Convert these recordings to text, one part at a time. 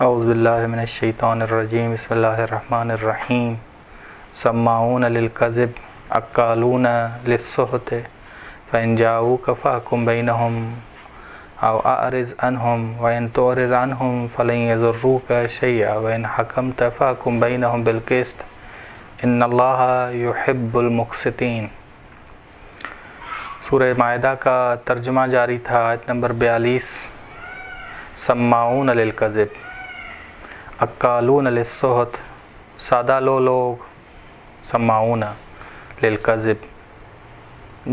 اعوذ باللہ من الشیطان الرجیم بسم اللہ الرحمن الرحیم سماعون للکذب اکالون للسحت فإن جاؤوک فاحکم بینہم او اعرض عنہم وإن تعرض عنہم فلن یضروک شیئا وإن حکمت فاحکم بینہم بالقسط ان اللہ یحب المقسطین۔ سورہ مائدہ کا ترجمہ جاری تھا۔ آیت نمبر 42۔ سماعون للکذب اکالون للسحت، سادہ لوگ سماعون للکذب،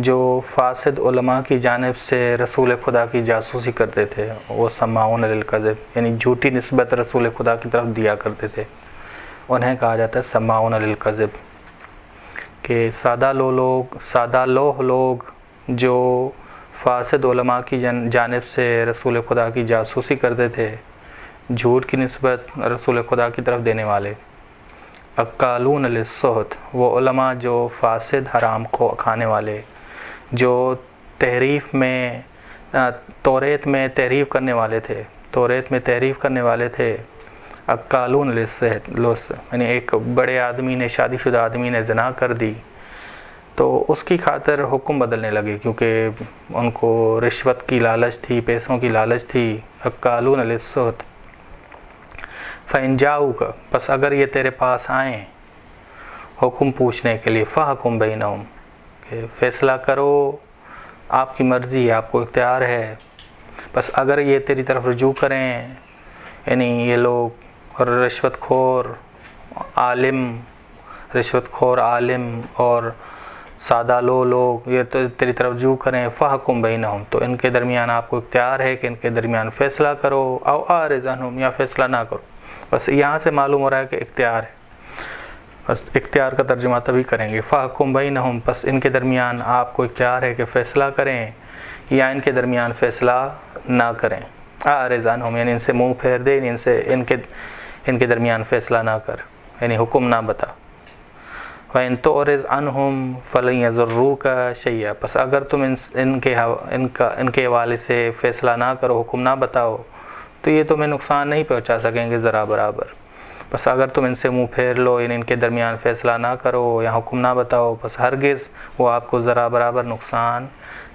جو فاسد علماء کی جانب سے رسول خدا کی جاسوسی کرتے تھے، وہ سماعون للکذب یعنی جھوٹی نسبت رسول خدا کی طرف دیا کرتے تھے، انہیں کہا جاتا ہے سماعون للکذب، کہ سادہ لوگ جو فاسد علماء کی جانب سے رسول خدا کی جاسوسی کرتے تھے، جھوٹ کی نسبت رسول خدا کی طرف دینے والے۔ اکالون للسحت، وہ علماء جو فاسد حرام کو کھانے والے، جو تحریف میں توریت میں تحریف کرنے والے تھے، اکالون للسحت یعنی ایک بڑے آدمی نے، شادی شدہ آدمی نے زنا کر دی تو اس کی خاطر حکم بدلنے لگے، کیونکہ ان کو رشوت کی لالچ تھی، پیسوں کی لالچ تھی۔ اکالون للسحت فإن جاؤوک، پس اگر یہ تیرے پاس آئیں حکم پوچھنے کے لیے، فاحکم بینہم، کہ فیصلہ کرو، آپ کی مرضی ہے، آپ کو اختیار ہے، بس اگر یہ تیری طرف رجوع کریں، یعنی یہ لوگ رشوت خور عالم اور سادہ لوگ یہ تو تیری طرف رجوع کریں، فاحکم بینہم، تو ان کے درمیان آپ کو اختیار ہے کہ ان کے درمیان فیصلہ کرو، او اعرض عنہم، یا فیصلہ نہ کرو۔ بس یہاں سے معلوم ہو رہا ہے کہ اختیار ہے، بس اختیار کا ترجمہ تبھی کریں گے، فاحکم بینہم، پس ان کے درمیان آپ کو اختیار ہے کہ فیصلہ کریں یا ان کے درمیان فیصلہ نہ کریں۔ اعرض عنہم یعنی ان سے منہ پھیر دے، ان کے درمیان فیصلہ نہ کر، یعنی حکم نہ بتا۔ وَإِن تُعْرِضْ عَنْهُمْ فَلَن يَضُرُّوكَ شَيْئًا، پس اگر تم ان کے حوالے سے فیصلہ نہ کرو، حکم نہ بتاؤ، تو یہ تمہیں نقصان نہیں پہنچا سکیں گے ذرا برابر۔ بس اگر تم ان سے منہ پھیر لو، ان کے درمیان فیصلہ نہ کرو یا حکم نہ بتاؤ، بس ہرگز وہ آپ کو ذرا برابر نقصان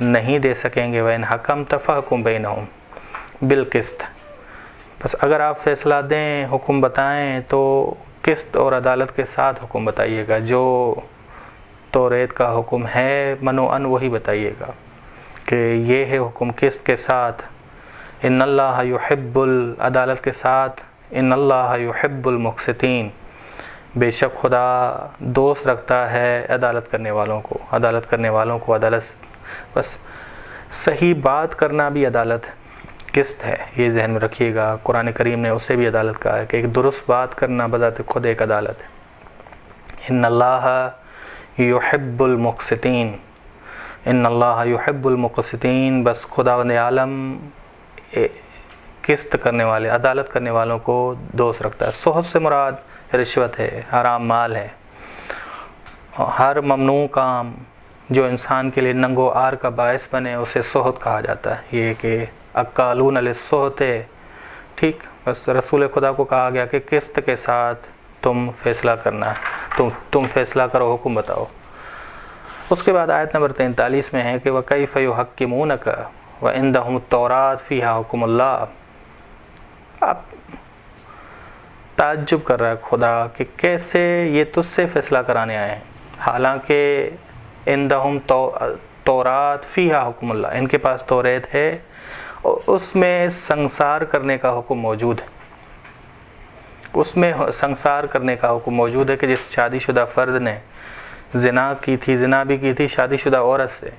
نہیں دے سکیں گے۔ وَإِنْ حَكَمْتَ فَاحْكُمْ بَيْنَهُمْ بِالْقِسْطِ، بس اگر آپ فیصلہ دیں، حکم بتائیں، تو قسط اور عدالت کے ساتھ حکم بتائیے گا، جو توریت کا حکم ہے منوعاً وہی بتائیے گا کہ یہ ہے حکم، قسط کے ساتھ۔ ان اللہ یحب عدالت کے ساتھ، ان اللہ یحب المقسطین، بے شک خدا دوست رکھتا ہے عدالت کرنے والوں کو۔ عدالت بس صحیح بات کرنا بھی عدالت قسط ہے، یہ ذہن میں رکھیے گا۔ قرآن کریم نے اسے بھی عدالت کہا ہے کہ ایک درست بات کرنا بذات خود ایک عدالت ہے۔ ان اللہ یحب المقسطین، ان اللہ یحب المقسطین، بس خداوند عالم قسط کرنے والے، عدالت کرنے والوں کو دوست رکھتا ہے۔ سحت سے مراد رشوت ہے، حرام مال ہے۔ ہر ممنوع کام جو انسان کے لیے ننگو آر کا باعث بنے، اسے سحت کہا جاتا ہے۔ یہ کہ اکالون للسحت، ٹھیک، بس رسول خدا کو کہا گیا کہ قسط کے ساتھ تم فیصلہ کرنا ہے، تم فیصلہ کرو، حکم بتاؤ۔ اس کے بعد آیت نمبر 43 میں ہے کہ وَكَيْفَ يُحَكِّمُونَكَ وَعِندَهُمُ التَّوْرَاةُ فِيهَا حُكْمُ اللَّهِ۔ اب تعجب کر رہا ہے خدا کہ کیسے یہ تجھ سے فیصلہ کرانے آئے ہیں، حالانکہ عندہم توراۃ فیہا حکم اللہ، ان کے پاس توریت ہے اور اس میں سنسار کرنے کا حکم موجود ہے۔ اس میں سنسار کرنے کا حکم موجود ہے کہ جس شادی شدہ فرد نے زنا بھی کی تھی شادی شدہ عورت سے،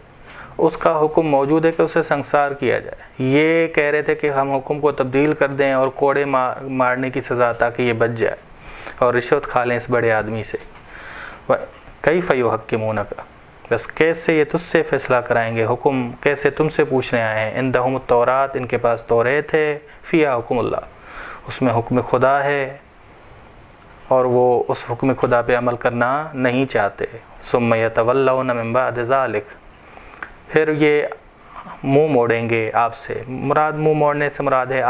اس کا حکم موجود ہے کہ اسے سنسار کیا جائے۔ یہ کہہ رہے تھے کہ ہم حکم کو تبدیل کر دیں اور کوڑے مارنے کی سزا تاکہ یہ بچ جائے اور رشوت کھا لیں اس بڑے آدمی سے۔ کیف یحکمونک، بس کیسے یہ تجھ سے فیصلہ کرائیں گے، حکم کیسے تم سے پوچھنے آئے ہیں۔ عندہم التوراۃ، ان کے پاس توریت ہے، فیہا حکم اللہ، اس میں حکم خدا ہے اور وہ اس حکم خدا پہ عمل کرنا نہیں چاہتے۔ ثم یتولون من بعد ذلک، پھر یہ منہ موڑیں گے آپ سے. مراد منہ موڑنے سے مراد ہے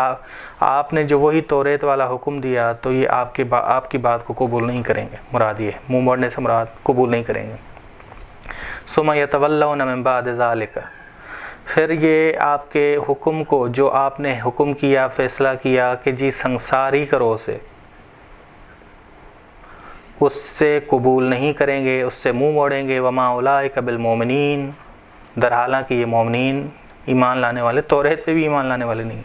آپ نے جو وہی توریت والا حکم دیا تو یہ آپ کی بات کو قبول نہیں کریں گے. مراد یہ منہ موڑنے سے مراد قبول نہیں کریں گے. ثم یتولون من بعد ذلک، پھر یہ آپ کے حکم کو جو آپ نے حکم کیا، فیصلہ کیا کہ جی سنساری کرو اسے، اس سے قبول نہیں کریں گے، اس سے منہ موڑیں گے. وما اولئک بالمؤمنین، در حالانکہ یہ مومنین ایمان لانے والے توریت پہ بھی ایمان لانے والے نہیں.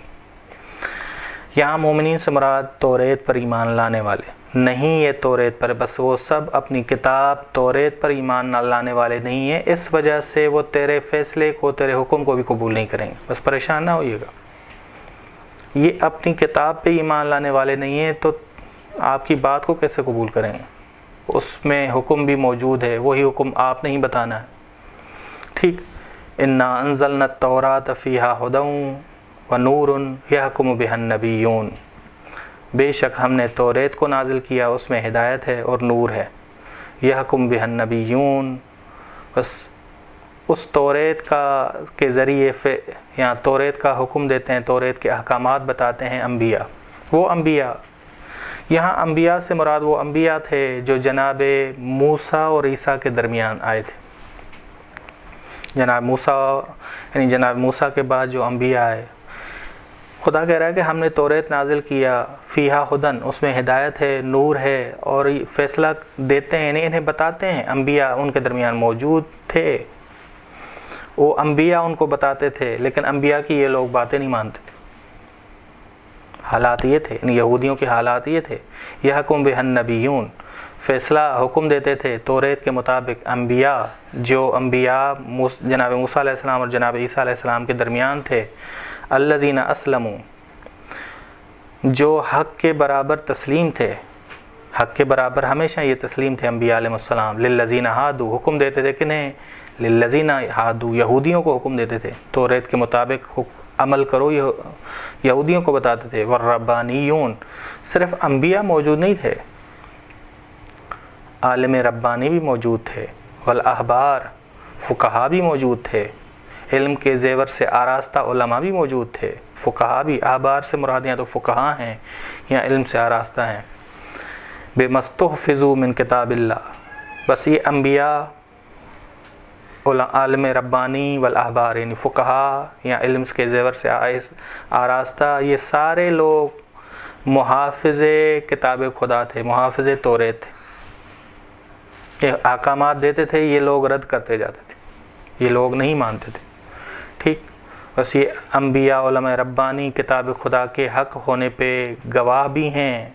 یہاں مومنین سے مراد توریت پر ایمان لانے والے نہیں، یہ توریت پر بس وہ سب اپنی کتاب توریت پر ایمان نہ لانے والے نہیں ہیں، اس وجہ سے وہ تیرے فیصلے کو، تیرے حکم کو بھی قبول نہیں کریں گے. بس پریشان نہ ہوئیے گا. یہ اپنی کتاب پہ ایمان لانے والے نہیں ہیں تو آپ کی بات کو کیسے قبول کریں گے؟ اس میں حکم بھی موجود ہے، وہی حکم آپ نے ہی بتانا ہے. ٹھیک. انا انزلنا التوراۃ فیہا ھدی ونور یحکم بہا النبیون، بے شک ہم نے توریت کو نازل کیا، اس میں ہدایت ہے اور نور ہے. یحکم بہا النبیون، بس اس توریت کے ذریعے یہاں توریت کا حکم دیتے ہیں، توریت کے احکامات بتاتے ہیں انبیاء. وہ انبیاء، یہاں انبیاء سے مراد وہ انبیاء تھے جو جناب موسیٰ اور عیسیٰ کے درمیان آئے تھے. جناب موسیٰ کے بعد جو انبیاء آئے، خدا کہہ رہا ہے کہ ہم نے توریت نازل کیا، فیہا ھدی، اس میں ہدایت ہے، نور ہے، اور فیصلہ دیتے ہیں، انہیں بتاتے ہیں. انبیاء ان کے درمیان موجود تھے، وہ انبیاء ان کو بتاتے تھے، لیکن انبیاء کی یہ لوگ باتیں نہیں مانتے تھے. حالات یہ تھے، ان یہودیوں کے حالات یہ تھے. یحکم بہا النبیون، فیصلہ حکم دیتے تھے توریت کے مطابق انبیاء، جو انبیاء جناب موسیٰ علیہ السلام اور جناب عیسیٰ علیہ السلام کے درمیان تھے. الذین اسلموا، جو حق کے برابر تسلیم تھے، حق کے برابر ہمیشہ یہ تسلیم تھے انبیاء علیہ السلام. للذین ہادوا، حکم دیتے تھے کنہیں؟ للذین ہادوا، یہودیوں کو حکم دیتے تھے توریت کے مطابق عمل کرو، یہودیوں کو بتاتے تھے. والربانیون، صرف انبیاء موجود نہیں تھے، عالم ربانی بھی موجود تھے. والاحبار، فقہا بھی موجود تھے، علم کے زیور سے آراستہ علماء بھی موجود تھے. فقہا بھی، احبار سے مراد یہاں تو فقہا ہیں یا علم سے آراستہ ہیں. بمستحفظوا من کتاب اللہ، بس یہ انبیاء، عالم ربانی والاحبار یعنی فقہا یا علم کے زیور سے آراستہ، یہ سارے لوگ محافظ کتاب خدا تھے، محافظ توریت تھے. یہ احکامات دیتے تھے، یہ لوگ رد کرتے جاتے تھے، یہ لوگ نہیں مانتے تھے. ٹھیک. بس یہ انبیاء، علماء ربانی کتاب خدا کے حق ہونے پہ گواہ بھی ہیں،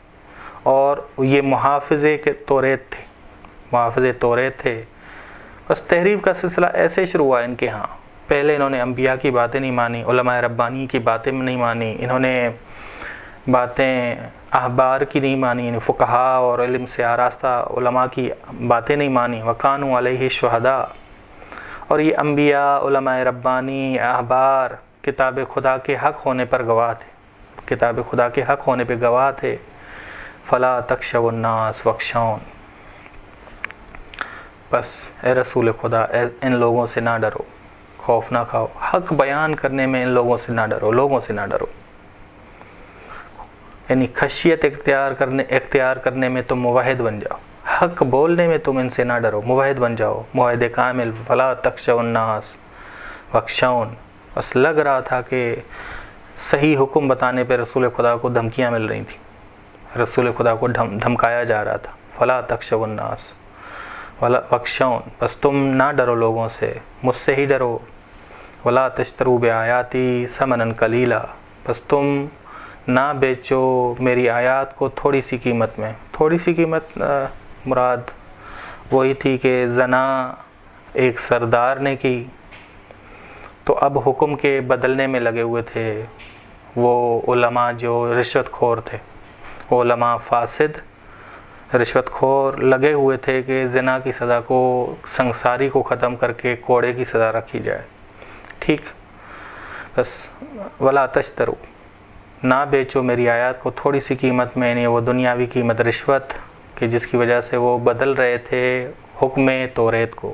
اور یہ محافظ توریت تھے، محافظ توریت تھے. بس تحریف کا سلسلہ ایسے شروع ہوا ان کے ہاں. پہلے انہوں نے انبیاء کی باتیں نہیں مانی، علماء ربانی کی باتیں نہیں مانی، انہوں نے باتیں احبار کی نہیں مانی، یعنی فقہا اور علم سے آراستہ علماء کی باتیں نہیں مانی. وکانوا علیہ شہداء، اور یہ انبیاء، علماء ربانی، احبار کتاب خدا کے حق ہونے پر گواہ تھے، کتاب خدا کے حق ہونے پہ گواہ تھے. فلا تخشوا الناس واخشون، بس اے رسول خدا ان لوگوں سے نہ ڈرو، خوف نہ کھاؤ. حق بیان کرنے میں ان لوگوں سے نہ ڈرو، لوگوں سے نہ ڈرو. یعنی خشیت اختیار کرنے میں تم موحد بن جاؤ، حق بولنے میں تم ان سے نہ ڈرو، موحد بن جاؤ، موحد کامل. فلا تخشوا الناس واخشون. بس لگ رہا تھا کہ صحیح حکم بتانے پہ رسول خدا کو دھمکیاں مل رہی تھیں، رسول خدا کو دھمکایا جا رہا تھا. فلا تخشوا الناس واخشون، بس تم نہ ڈرو لوگوں سے، مجھ سے ہی ڈرو. ولا تشتروا بآیاتی ثمنا قلیلا، بس تم نہ بیچو میری آیات کو تھوڑی سی قیمت میں. تھوڑی سی قیمت مراد وہی تھی کہ زنا ایک سردار نے کی، تو اب حکم کے بدلنے میں لگے ہوئے تھے وہ علماء جو رشوت خور تھے، وہ علماء فاسد رشوت خور لگے ہوئے تھے کہ زنا کی سزا کو، سنساری کو ختم کر کے کوڑے کی سزا رکھی جائے. ٹھیک. بس ولا تشترو، نہ بیچو میری آیات کو تھوڑی سی قیمت میں، یعنی وہ دنیاوی قیمت رشوت کہ جس کی وجہ سے وہ بدل رہے تھے حکم توریت کو،